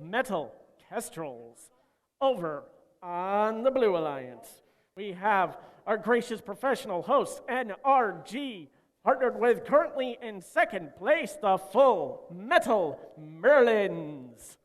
Metal Kestrels. Over on the Blue Alliance, we have our gracious professional host, NRG, partnered with currently in second place, the Full Metal Merlins.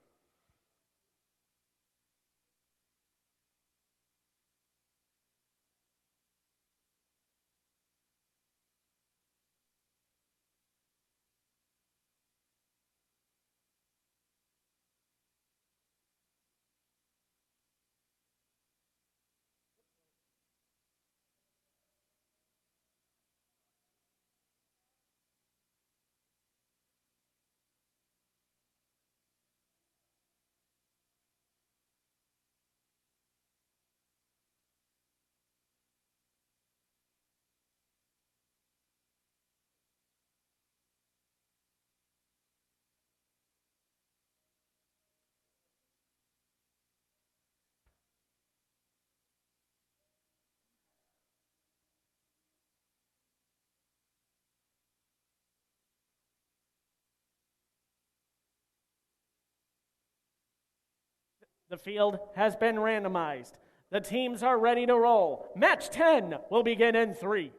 The field has been randomized. The teams are ready to roll. Match 10 will begin in 3,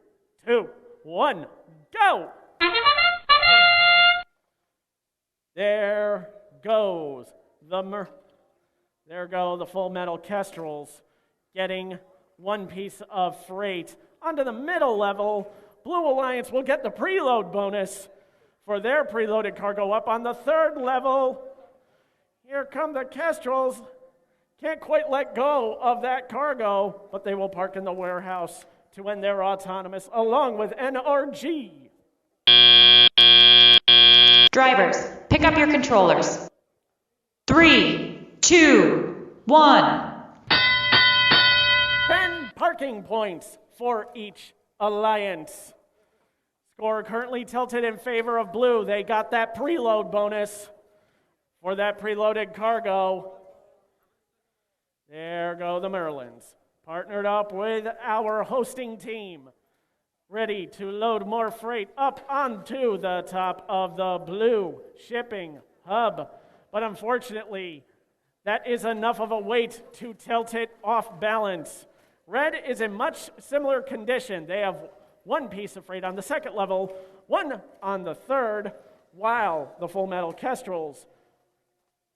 2, 1, go! There goes there go the Full Metal Kestrels getting one piece of freight. Onto the middle level, Blue Alliance will get the preload bonus for their preloaded cargo. Up on the third level, here come the Kestrels. Can't quite let go of that cargo, but they will park in the warehouse to end their autonomous along with NRG. Drivers, pick up your controllers. 3, 2, 1. 10 parking points for each alliance. Score currently tilted in favor of Blue. They got that preload bonus for that preloaded cargo. There go the Merlins, partnered up with our hosting team, ready to load more freight up onto the top of the Blue shipping hub. But unfortunately, that is enough of a weight to tilt it off balance. Red is in much similar condition. They have one piece of freight on the second level, one on the third, while the Full Metal Kestrels,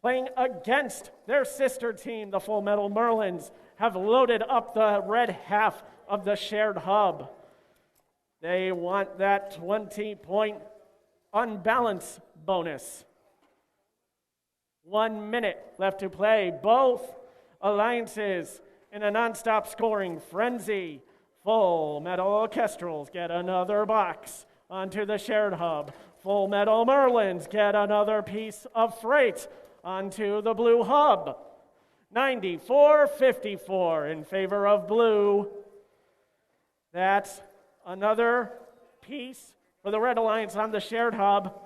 playing against their sister team, the Full Metal Merlins, have loaded up the red half of the shared hub. They want that 20-point unbalance bonus. 1 minute left to play. Both alliances in a nonstop scoring frenzy. Full Metal Kestrels get another box onto the shared hub. Full Metal Merlins get another piece of freight onto the Blue hub. 94-54 in favor of Blue. That's another piece for the Red Alliance on the shared hub.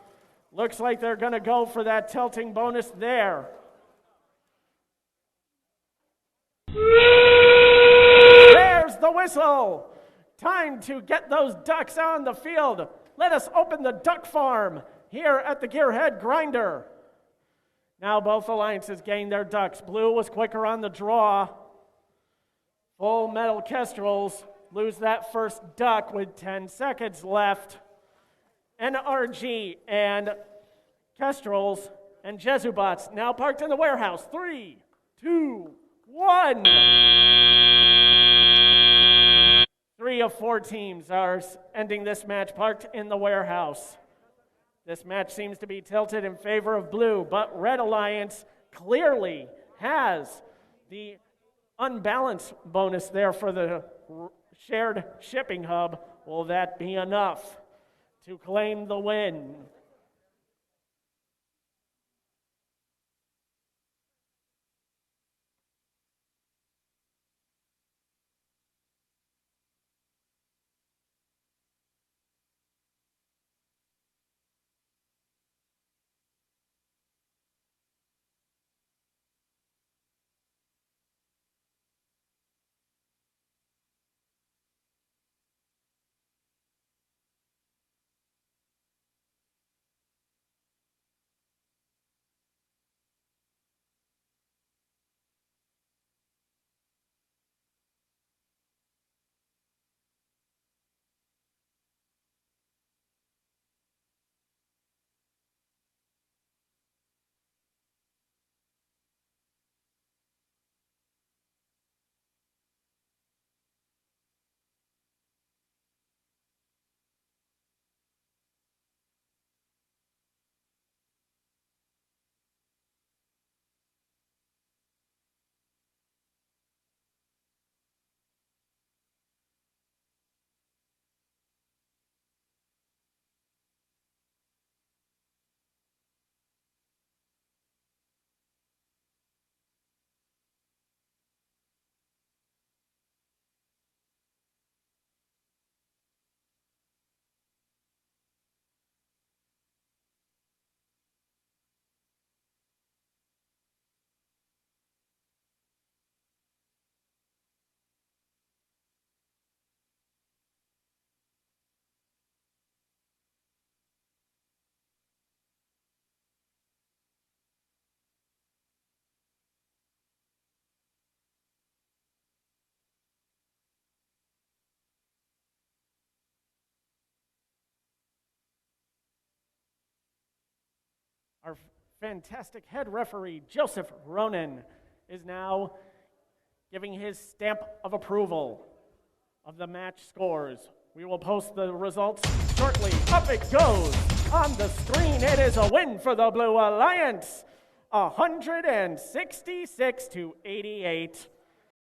Looks like they're going to go for that tilting bonus there. There's the whistle. Time to get those ducks on the field. Let us open the duck farm here at the Gearhead Grinder. Now both alliances gain their ducks. Blue was quicker on the draw. Full Metal Kestrels lose that first duck with 10 seconds left. NRG and Kestrels and Jesubots now parked in the warehouse. 3, 2, 1. 3 of 4 teams are ending this match parked in the warehouse. This match seems to be tilted in favor of Blue, but Red Alliance clearly has the unbalance bonus there for the shared shipping hub. Will that be enough to claim the win? Our fantastic head referee, Joseph Ronan, is now giving his stamp of approval of the match scores. We will post the results shortly. Up it goes on the screen. It is a win for the Blue Alliance, 166 to 88.